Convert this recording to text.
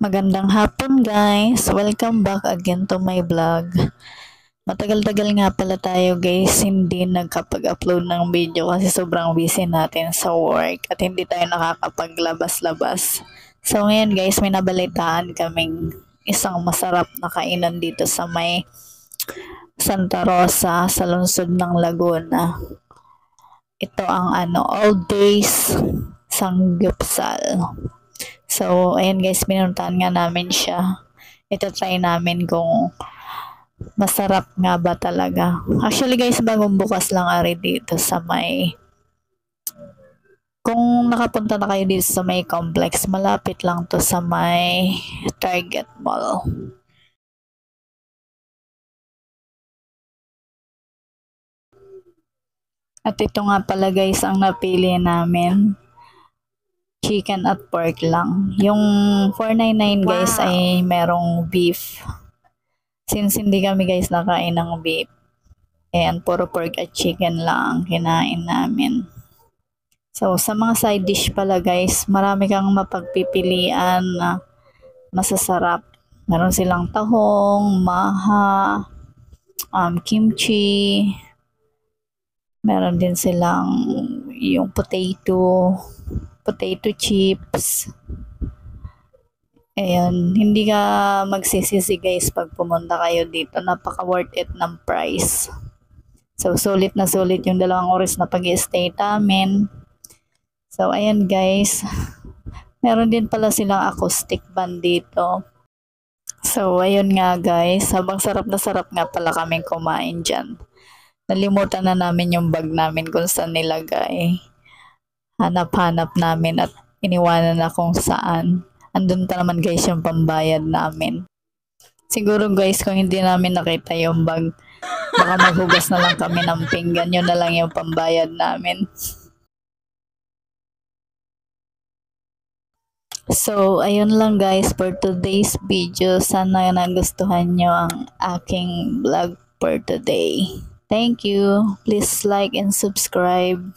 Magandang hapon guys! Welcome back again to my vlog. Matagal-tagal nga pala tayo guys hindi nagkapag-upload ng video kasi sobrang busy natin sa work at hindi tayo nakakapaglabas-labas. So ngayon guys, may nabalitaan kaming isang masarap na kainan dito sa may Santa Rosa sa lungsod ng Laguna. Ito ang All Days Samgyupsal. So, ayan guys, pinuntahan nga namin siya. Ito try namin kung masarap nga ba talaga. Actually guys, bagong bukas lang ari dito sa may, kung nakapunta na kayo dito sa may complex, malapit lang to sa may Target Mall. At ito nga pala guys ang napili namin. Chicken at pork lang. Yung 499 guys ay merong beef. Since hindi kami guys nakain ng beef, ayan, puro pork at chicken lang kinain namin. So, sa mga side dish pala guys, marami kang mapagpipilian na masasarap. Meron silang tahong, maha, kimchi, meron din silang yung potato chips. Ayan, hindi ka magsisisi guys pag pumunta kayo dito. Napaka worth it ng price. So, sulit na sulit yung 2 oras na pag-i-stay namin. So, ayan guys. Meron din pala silang acoustic band dito. So, ayun nga guys. Habang sarap na sarap nga pala kaming kumain dyan. Nalimutan na namin yung bag namin kung saan nilagay. Hanap-hanap namin at iniwanan na kung saan. Andun pa naman guys yung pambayad namin. Siguro guys kung hindi namin nakita yung bag, baka maghugas na lang kami ng pinggan. Yun na lang yung pambayad namin. So, ayun lang guys for today's video. Sana nagustuhan nyo ang aking vlog for today. Thank you. Please like and subscribe.